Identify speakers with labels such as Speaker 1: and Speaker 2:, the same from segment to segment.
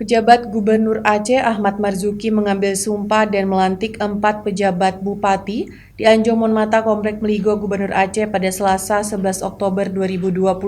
Speaker 1: Pejabat Gubernur Aceh Ahmad Marzuki mengambil sumpah dan melantik 4 pejabat bupati di Anjong Monmata Komplek Meligo Gubernur Aceh pada Selasa 11 Oktober 2022.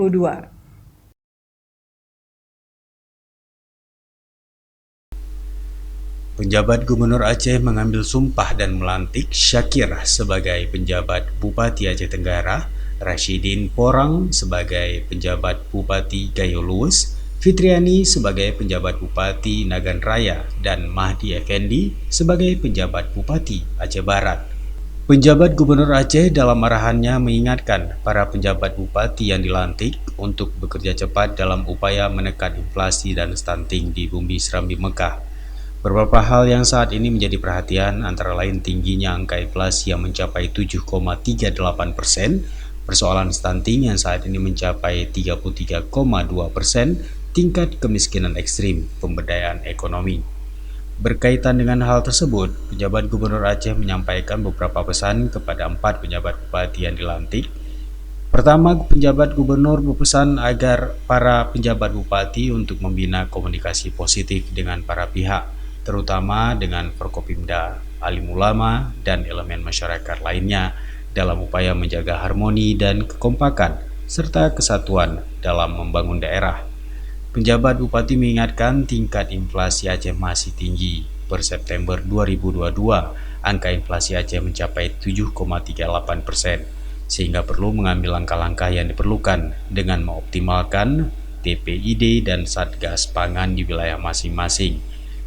Speaker 2: Penjabat Gubernur Aceh mengambil sumpah dan melantik Syakir sebagai penjabat Bupati Aceh Tenggara, Rashidin Porang sebagai penjabat Bupati Gayo Luwes, Fitriani sebagai penjabat Bupati Nagan Raya, dan Mahdi Effendi sebagai penjabat Bupati Aceh Barat. Penjabat Gubernur Aceh dalam arahannya mengingatkan para penjabat bupati yang dilantik untuk bekerja cepat dalam upaya menekan inflasi dan stunting di bumi Serambi Mekah. Beberapa hal yang saat ini menjadi perhatian antara lain tingginya angka inflasi yang mencapai 7,38%, persoalan stunting yang saat ini mencapai 33,2%, tingkat kemiskinan ekstrim, pemberdayaan ekonomi. Berkaitan dengan hal tersebut, penjabat Gubernur Aceh menyampaikan beberapa pesan kepada 4 penjabat bupati yang dilantik. Pertama, penjabat gubernur berpesan agar para penjabat bupati untuk membina komunikasi positif dengan para pihak, terutama dengan Forkopimda, alim ulama, dan elemen masyarakat lainnya dalam upaya menjaga harmoni dan kekompakan serta kesatuan dalam membangun daerah. Penjabat bupati mengingatkan tingkat inflasi Aceh masih tinggi. Per September 2022, angka inflasi Aceh mencapai 7,38%, sehingga perlu mengambil langkah-langkah yang diperlukan dengan mengoptimalkan TPID dan Satgas Pangan di wilayah masing-masing.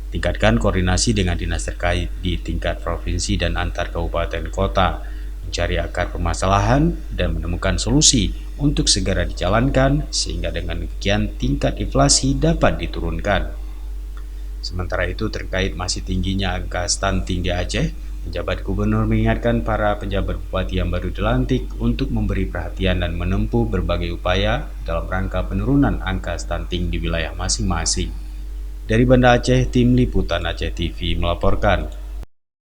Speaker 2: Tingkatkan koordinasi dengan dinas terkait di tingkat provinsi dan antar kabupaten kota, mencari akar permasalahan dan menemukan solusi untuk segera dijalankan sehingga dengan demikian tingkat inflasi dapat diturunkan. Sementara itu terkait masih tingginya angka stunting di Aceh, penjabat gubernur mengingatkan para penjabat bupati yang baru dilantik untuk memberi perhatian dan menempuh berbagai upaya dalam rangka penurunan angka stunting di wilayah masing-masing. Dari Banda Aceh, Tim Liputan Aceh TV melaporkan.